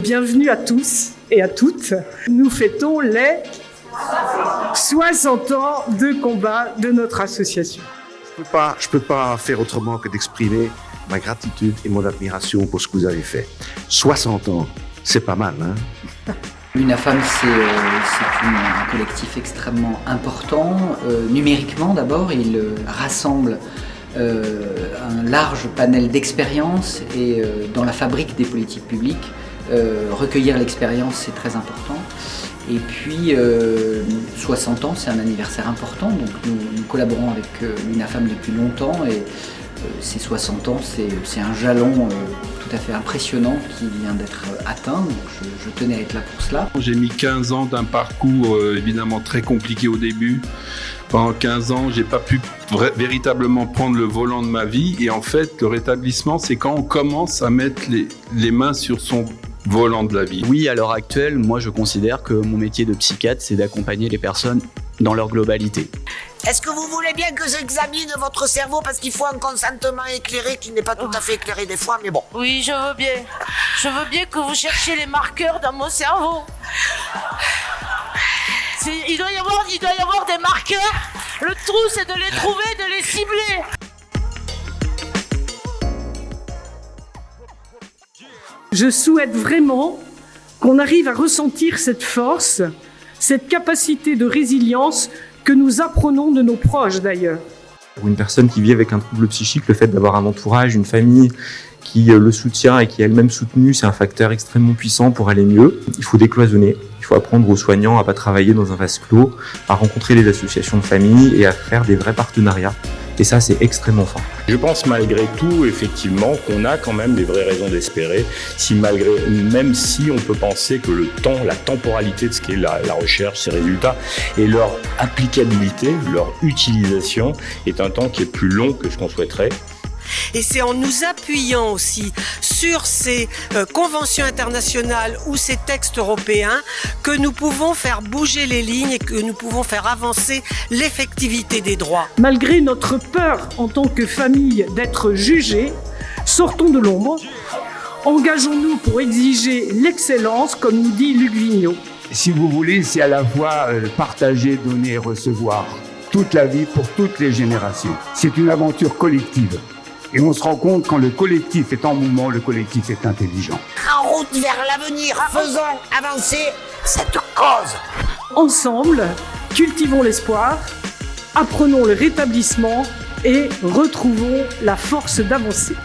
Bienvenue à tous et à toutes. Nous fêtons les 60 ans de combat de notre association. Je peux pas faire autrement que d'exprimer ma gratitude et mon admiration pour ce que vous avez fait. 60 ans, c'est pas mal, hein? L'UNAFAM, c'est un collectif extrêmement important. Numériquement, d'abord, il rassemble un large panel d'expériences et dans la fabrique des politiques publiques, recueillir l'expérience, c'est très important. Et puis, 60 ans, c'est un anniversaire important, donc nous collaborons avec l'UNAFAM depuis longtemps et ces 60 ans, c'est un jalon tout à fait impressionnant qui vient d'être atteint, donc je tenais à être là pour cela. J'ai mis 15 ans d'un parcours évidemment très compliqué au début. Pendant 15 ans, j'ai pas pu véritablement prendre le volant de ma vie et en fait, le rétablissement, c'est quand on commence à mettre les mains sur son volant de la vie. Oui, à l'heure actuelle, moi je considère que mon métier de psychiatre, c'est d'accompagner les personnes dans leur globalité. Est-ce que vous voulez bien que j'examine votre cerveau parce qu'il faut un consentement éclairé qui n'est pas tout à fait éclairé des fois, mais bon. Oui, je veux bien. Je veux bien que vous cherchiez les marqueurs dans mon cerveau. Il doit y avoir des marqueurs. Le trou, c'est de les trouver, de les cibler. Je souhaite vraiment qu'on arrive à ressentir cette force, cette capacité de résilience que nous apprenons de nos proches d'ailleurs. Pour une personne qui vit avec un trouble psychique, le fait d'avoir un entourage, une famille qui le soutient et qui est elle-même soutenue, c'est un facteur extrêmement puissant pour aller mieux. Il faut décloisonner, il faut apprendre aux soignants à ne pas travailler dans un vase clos, à rencontrer les associations de famille et à faire des vrais partenariats. Et ça, c'est extrêmement fort. Je pense malgré tout, effectivement, qu'on a quand même des vraies raisons d'espérer, même si on peut penser que le temps, la temporalité de ce qu'est la recherche, ses résultats et leur applicabilité, leur utilisation est un temps qui est plus long que ce qu'on souhaiterait. Et c'est en nous appuyant aussi sur ces conventions internationales ou ces textes européens que nous pouvons faire bouger les lignes et que nous pouvons faire avancer l'effectivité des droits. Malgré notre peur en tant que famille d'être jugés, sortons de l'ombre, engageons-nous pour exiger l'excellence, comme nous dit Luc Vigneault. Si vous voulez, c'est à la fois partager, donner et recevoir, toute la vie pour toutes les générations. C'est une aventure collective. Et on se rend compte quand le collectif est en mouvement, le collectif est intelligent. En route vers l'avenir, faisons avancer cette cause. Ensemble, cultivons l'espoir, apprenons le rétablissement et retrouvons la force d'avancer.